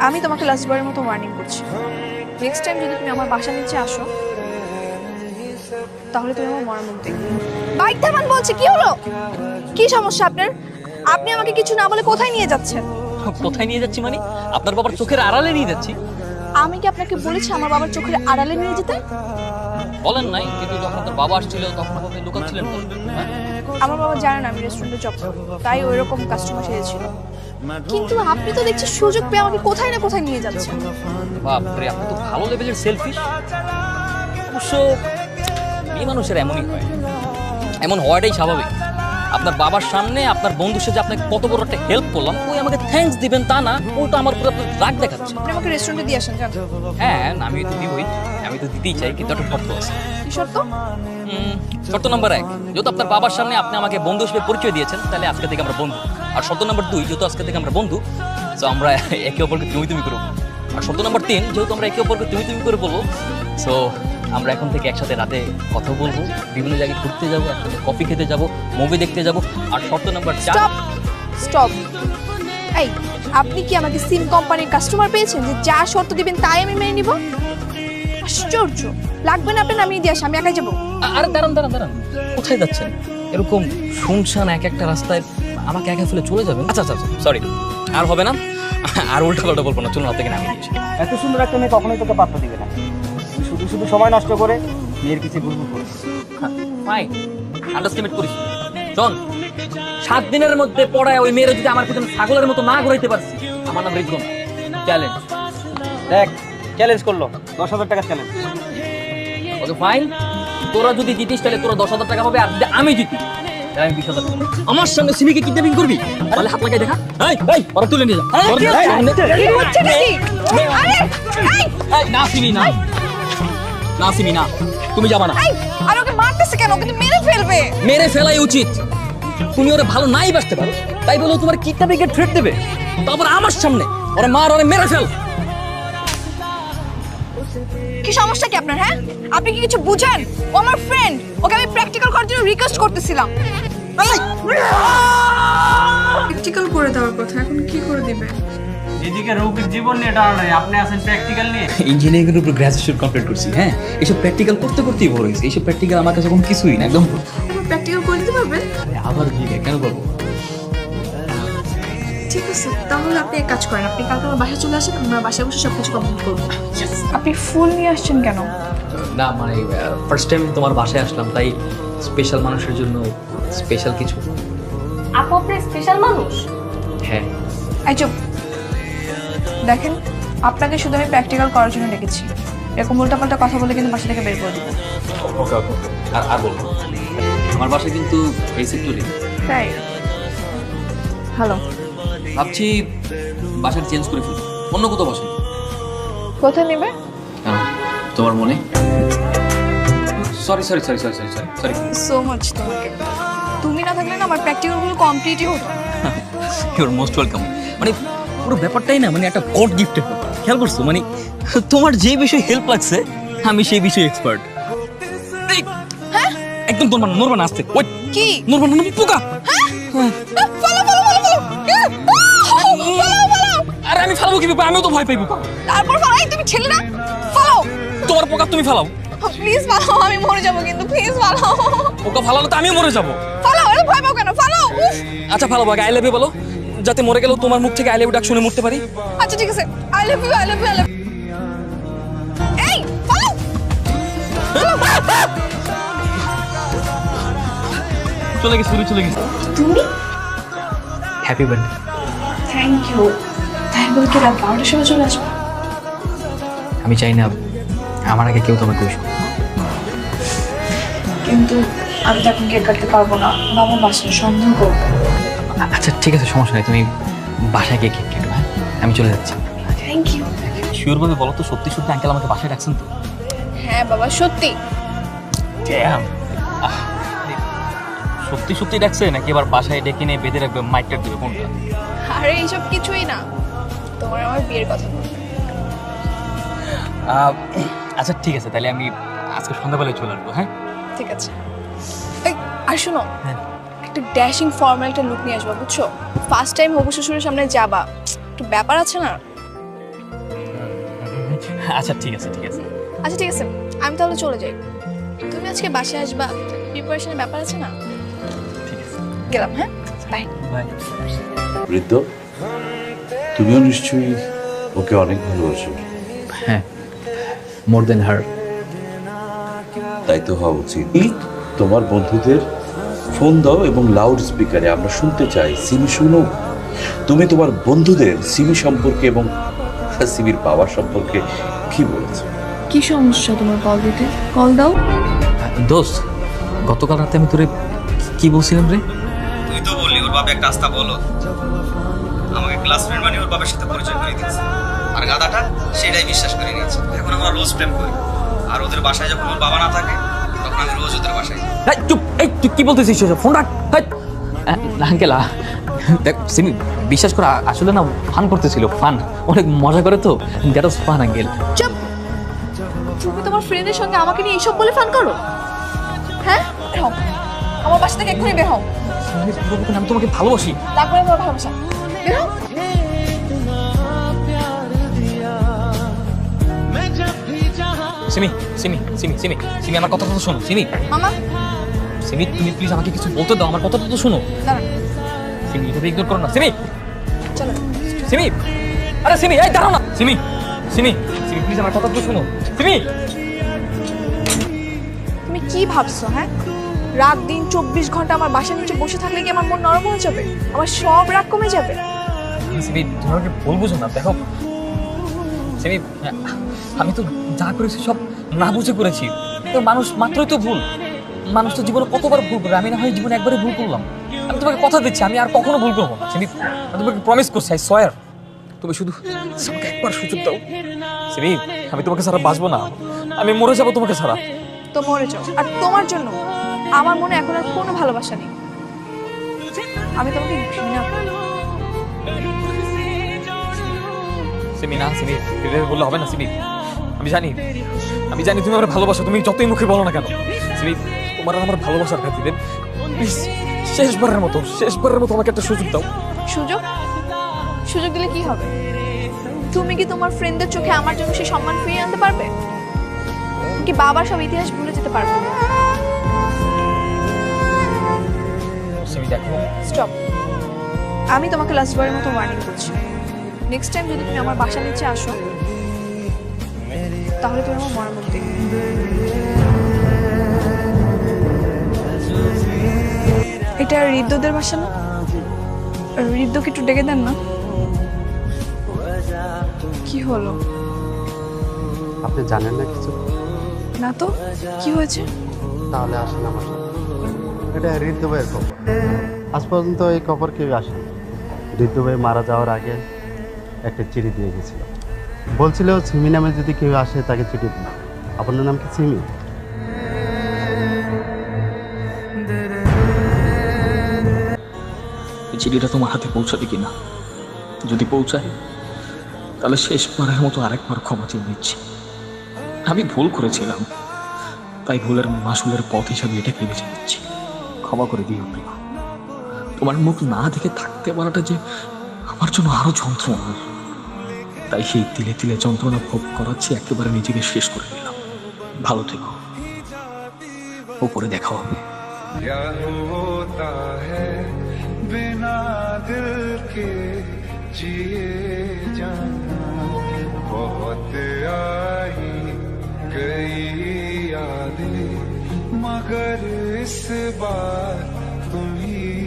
আমি তোমাকে লাস্টবারের মতো ওয়ার্নিং করছি, নেক্সট টাইম যদি তুমি আমার বাসার নিচে আসো তাহলে তুমি আমার মরার মুখ দেখবে। বাইক থামান বলছে, কি হলো? কি সমস্যা আপনার? আপনি আমাকে কিছু না বলে কোথায় নিয়ে যাচ্ছেন? কোথায় নিয়ে যাচ্ছি মানে? আপনার বাবার চোখের আড়ালে নিয়ে যাচ্ছি। আমি কি আপনাকে বলেছি আমার বাবার চোখের আড়ালে নিয়ে যেতে? বলেন নাই, কিন্তু যখন আপনার বাবা আসছিল তখন আপনি লুকাচ্ছিলেন তো, হ্যাঁ? আমার বাবা জানেন আমি রেস্টুরেন্টে জব করি, তাই ওই রকম কাস্টমার সেজেছিল। কিন্তু আপনি তো দেখছি সুযোগ পেয়ে আমাকে কোথায় না কোথায় নিয়ে যাচ্ছেন। বাপরে, আপনি তো ভালো লেভেলের সেলফিশ। অবশ্য এই মানুষের এমনই হয়, এমন হওয়াটাই স্বাভাবিক। আপনার বাবার সামনে আপনার বন্ধুর সাথে আপনাকে কত বড় একটা হেল্প করলাম, ওই আমাকে থ্যাঙ্কস দিবেন তা না, উল্টো আমার উপর আপনার রাগ দেখাচ্ছে। আপনি আমাকে রেস্টুরেন্টে দিয়ে আসেন জান। হ্যাঁ, আমি তো দিবই, আমি তো দিতেই চাই, কিন্তু একটা শর্ত আছে। কি শর্ত? শর্ত নাম্বার 1, যেহেতু আপনার বাবার সামনে আপনি আমাকে বন্ধু হিসেবে পরিচয় দিয়েছেন, তাহলে আজকে থেকে আমরা বন্ধু। আর শর্ত নাম্বার 2, যেহেতু আজকে থেকে আমরা বন্ধু, তো আমরা একে অপরকে তুমি তুমি করবো। আর শর্ত নাম্বার 3, যেহেতু আমরা একে অপরকে তুমি তুমি করে বলবো, সো আমরা এখন থেকে একসাথে রাতে কথা বলবো, বিভিন্ন জায়গায় ঘুরতে যাবো, একসাথে কফি খেতে যাবো, মুভি দেখতে যাবো। আর শর্ত নাম্বার 4, স্টপ স্টপ। এই, আপনি কি আমাকে সিম কোম্পানির কাস্টমার পেয়েছেন যে যা শর্ত দিবেন তাই আমি মেনে নিব? আশ্চর্য, লাগবে না আপনার, নামিয়ে দিয়ে আসি, আমি একাই যাবো। আরে দাঁড়ান দাঁড়ান দাঁড়ান, কোথায় যাচ্ছেন? এরকম শুনশান এক একটা রাস্তায় আমাকে একা ফেলে চলে যাবেন? আচ্ছা আচ্ছা সরি, আর হবে না, আর উল্টা পাল্টা বলবো না, চলুন আপনাকে নামিয়ে দিয়েছি। এত সুন্দর একটা মেয়ে কখনোই তোকে পাত্তা দিবে না, তুই শুধু শুধু সময় নষ্ট করে মেয়ের পিছিয়ে ঘুরঘুর করিস। ফাইন, আন্ডারস্টিমেট করিস। শোন, 7 দিনের মধ্যে পড়ায় ওই মেয়েরা যদি আমার পিছনে ছাগলের মতো না ঘুরাইতে পারছি, আমার নাম রিজওয়ান। চ্যালেঞ্জ। দেখ, চ্যালেঞ্জ করলো, 10,000 টাকা চ্যালেঞ্জ। ওকে ফাইন, তোরা যদি জিতিস তাহলে তোরা 10,000 টাকা পাবে, আর যদি আমি জিতি তাহলে আমি 20,000 টাকা পাবো। আমার সামনে সিমিকে কিডন্যাপিং করবি, তাহলে হাত লাগাই দেখা। এই এই, ওরা তুলে নিয়ে যা। কি হচ্ছে নাকি? আরে এই, না সিমি, না না সিমি, না, তুমি যাবা না। এই, আর ওকে মারতেছে কেন? ওকে তো মেরে ফেলবে। মেরে ফেলাই উচিত। তুমি ওরে ভালো নাই বাসতে পারো, তাই বলো তোমার কিডন্যাপিং এর থ্রেট দেবে? তারপর আমার সামনে ওরে মার, ওরে মেরে ফেল। কি সমস্যা কি আপনার? হ্যাঁ, আপনি কি কিছু বুঝেন? ও আমার ফ্রেন্ড, ওকে আমি প্র্যাকটিক্যাল করার জন্য রিকোয়েস্ট করতেছিলাম। প্র্যাকটিক্যাল করে দেওয়ার কথা, এখন কি করে দিবে? এদিকে রোগীর জীবন নিয়ে টানা নাই, আপনি আছেন প্র্যাকটিক্যাল নিয়ে। ইঞ্জিনিয়ারিং এর উপর গ্র্যাজুয়েশন কমপ্লিট করছি। হ্যাঁ, এইসব প্র্যাকটিক্যাল করতে করতেই বড় হয়েছে। এইসব প্র্যাকটিক্যাল আমার কাছে কোনো কিছুই না, একদম। প্র্যাকটিক্যাল করে দিতে পারবেন? আবার বিয়ে কেন করবো? ঠিক আছে, তাহলে আপনি এক কাজ করেন, আপনি কালকে আমার বাসায় চলে আসেন, আমরা বাসায় বসে সবকিছু কমপ্লিট করবো। আপনি ফুল নিয়ে আসছেন কেন? না মানে ফার্স্ট টাইম তোমার বাসায় আসলাম, তাই স্পেশাল মানুষের জন্য স্পেশাল কিছু। আপু আপনি স্পেশাল মানুষ? হ্যাঁ। এই চুপ, দেখেন আপনাকে শুধু আমি প্র্যাকটিক্যাল করার জন্য ডেকেছি। এরকম উল্টাপাল্টা কথা বলে কিন্তু বাসা থেকে বের করে দেবো। ওকে ওকে, আর বলবো আমার বাসা কিন্তু এই সেক্টরে। তাই? হ্যালো, ভাবছি বাসাটা চেঞ্জ করে ফেলি, অন্য কোথাও বসে। কোথায় নেবে? কেন, তোমার মনে? Sorry sorry sorry sorry sorry sorry sorry so much তোমাকে। তুমি না থাকলে না আমার প্র্যাকটিক্যালগুলো কমপ্লিটই হতো। Your most welcome. মানে পুরো ব্যাপারটাই না মানে একটা গড গিফটেড। খেয়াল করছো, মানে তোমার যে বিষয়ে হেল্প লাগছে আমি সেই বিষয়ে এক্সপার্ট। হ্যাঁ, একদম নড়বা না, আসতে ওই কি? নড়বা না, পোকা। ফলো ফলো ফলো ফলো, আরে আমি ফালাবো কি? আমিও তো ভয় পাই পোকা। তারপর ফলো। এই তুমি ছেলে না, ফলো। তোমার পোকা তুমি ফালাও। প্লিজ ফলো, আমি মরে যাবো কিন্তু, প্লিজ ফলো। পোকা ফালালে তো আমিও মরে যাবো। ফলো, এত ভয় পাও কেন? ফলো। আচ্ছা ফালাবো, আগে আই লাভ ইউ বলো, যাতে মরে গেলেও তোমার মুখ থেকে আই লাভ ইউ ডাক শুনে মরতে পারি। আচ্ছা ঠিক আছে, I love you, I love you, I love. এই ফলো। চলে গেছে, চলে গেছে। তুমি? Happy birthday. Thank you. তাই বলে কি রাত 12টার সময় চলে আসবে? আমি চাই না আমার আগে কেউ তোমাকে উইশ। কিন্তু আমি তো এখন কেক কাটতে পারবো না, বাবা বাসায় সন্দেহ করবে। আচ্ছা ঠিক আছে, সমস্যা নেই, তুমি বাসায় গিয়ে কেক কেটো। হ্যাঁ, আমি চলে যাচ্ছি। Thank you. শিওর ভাবে বলো তো, সত্যি সত্যি আঙ্কেল আমাকে বাসায় ডাকছেন তো? হ্যাঁ বাবা, সত্যি। সত্যি সত্যি ডাকছে নাকি এবার বাসায় ডেকে নিয়ে বেঁধে রাখবে, মাইকটা দেবে কোনটা? আরে এইসব কিছুই না, তোমার আমার বিয়ের কথা বলবে। আচ্ছা ঠিক আছে, তাহলে আমি আজকে সন্ধ্যাবেলায় চলে আসবো। হ্যাঁ ঠিক আছে। এই, আর শোনো, হ্যাঁ। একটা ড্যাশিং ফর্মাল একটা লুক নিয়ে আসবা, বুঝছো? ফার্স্ট টাইম হবু শ্বশুরের সামনে যাবা, একটু ব্যাপার আছে না? আচ্ছা ঠিক আছে ঠিক আছে। আচ্ছা ঠিক আছে, আমি তাহলে চলে যাই। তুমি আজকে বাসায় আসবা, প্রিপারেশনের ব্যাপার আছে না? ঠিক আছে, গেলাম, হ্যাঁ, বাই। বাই। বৃদ্ধ, তুমিও নিশ্চয়ই ওকে অনেক ভালোবাসো। হ্যাঁ, মোর দেন হার। তাই তো হওয়া উচিত। তোমার বন্ধুদের ফোন দাও এবং লাউড স্পিকারে আমরা শুনতে চাই। সিমি শুনো, তুমি তোমার বন্ধুদের সিমি সম্পর্কে এবং সিমির পাওয়ার সম্পর্কে কি বলেছো? কি সমস্যা তোমার কল দিতে? কল দাও। দোস্ত, গতকাল রাতে আমি তোরে কি বলছিলাম রে? তুই তো বললি ওর বাবা একটা আস্তা বলো, আমাকে ক্লাসমেট বানিয়ে ওর বাবার সাথে পরিচয় করে দিয়েছে, আর গাদাটা সেটাই বিশ্বাস করে নিয়েছে। এখন আমরা রোজ প্রেম করি, আর ওদের বাসায় যখন ওর বাবা না থাকে তখন আমি রোজ ওদের বাসায় যাই। এই চুপ, এই তুই কি বলতেছিস? ফোন রাখ। আঙ্কেল, দেখ সিমি, বিশ্বাস করা আসলে না ফান করতেছিল, ফান, অনেক মজা করে তো, দ্যাট ওয়াজ ফান আঙ্কেল। চুপ! তুমি তোমার ফ্রেন্ডের সঙ্গে আমাকে নিয়ে এইসব বলে ফান করো? হ্যাঁ, বের হও। আমার বাসা থেকে এক্ষুনি বের হও। আমি তোমাকে ভালোবাসি। তারপরে তোমার ভালোবাসা, বের হও। সিমি সিমি সিমি সিমি সিমি আমার কথাটা তো শোনো। সিমি মামা, সিমি, তুমি প্লিজ আমাকে কিছু বলতে দাও, আমার কথাটা তো শোনো। দাঁড়ান, সিমি, এটা ইগনোর করো না। সিমি চলো। সিমি, আরে সিমি, এই দাঁড়াও না। সিমি সিমি সিমি প্লিজ আমার কথা তো শোনো। সিমি, তুমি কি ভাবছো? হ্যাঁ, রাত দিন 24 ঘন্টা আমার বাসার নিচে বসে থাকলে কি আমার মন নরম হয়ে যাবে? আমার সব রাগ কমে যাবে? সিমি, তুমি আমাকে ভুল বুঝো না। দেখো সিমি, আমি তো যা করেছি সব না বুঝে করেছি। তো মানুষ মাত্রই তো ভুল, মানুষ তো জীবনে কতবার ভুল করে, আমি না হয় জীবনে একবারে ভুল করলাম। আমি তোমাকে কথা দিচ্ছি আমি আর কখনো ভুল করবো না। সিমি, আমি তোমাকে প্রমিস করছি, আই সোয়ার। তুমি শুধু আমাকে একবার সুযোগ দাও। সিমি, আমি তোমাকে ছাড়া বাঁচবো না, আমি মরে যাবো তোমাকে ছাড়া। তো মরে যাও, আর তোমার জন্য আমার মনে এখন আর কোনো ভালোবাসা নেই। আমি তোমাকে ঘৃণা করি। সিমি না, সিমি এভাবে বললে হবে না। সিমি, আমি জানি তুমি আমার ভালোবাসো, তুমি যতই মুখে বলো না কেন। সিমি, তোমার আর আমার ভালোবাসার খাতিরে প্লিজ শেষবারের মতো আমাকে একটা সুযোগ দাও। সুযোগ? সুযোগ দিলে কি হবে? তুমি কি তোমার ফ্রেন্ডদের চোখে আমার জন্য সেই সম্মান ফিরিয়ে আনতে পারবে? কি বাবার সব ইতিহাস ভুলে যেতে পারবে? সিমি দেখো, স্টপ! আমি তোমাকে লাস্টবারের মতো ওয়ার্নিং করছি। নেক্সট টাইম যদি তুমি আমার বাসার নিচে আসো, তাহলে তুমি আমার মরামত দেখবে। এটা হৃদ্যদের বাসা না? হৃদ্যকে একটু ডেকে দেন না। কি হলো? আপনি জানেন না কিছু? না তো, কি হয়েছে? তাহলে আসেন আমার সাথে। এটা ঋদ্ধ ভাইয়ের খবর। আজ পর্যন্ত এই খবর কেউ আসেনি। ঋদ্ধ ভাই মারা যাওয়ার আগে একটা চিঠি দিয়ে গেছিল, বলছিল সিমি নামে যদি কেউ আসে তাকে চিঠি দিন। আপনার নাম কি সিমি? চিঠিটা তোমার হাতে পৌঁছাবে কিনা, যদি পৌঁছায় তাহলে শেষবারের মতো আরেকবার ক্ষমা চেয়ে নিচ্ছি। আমি ভুল করেছিলাম, তাই ভুলের মাসুলের পথ হিসাবে এটাকে বেছে নিচ্ছি। ক্ষমা করে দিও প্রিয়া। তোমার মুখ না দেখে থাকতে পারাটা যে আমার জন্য আরো যন্ত্রণা, তাই সেই তিলে তিলে যন্ত্রণা ভোগ করাচ্ছি, একেবারে নিজেকে শেষ করে দিলাম। ভালো থেকো, উপরে দেখা হবে। क्या होता है बिना दिल के जिए जाना, बहुत आई गई यादें मगर इस बार तुम ही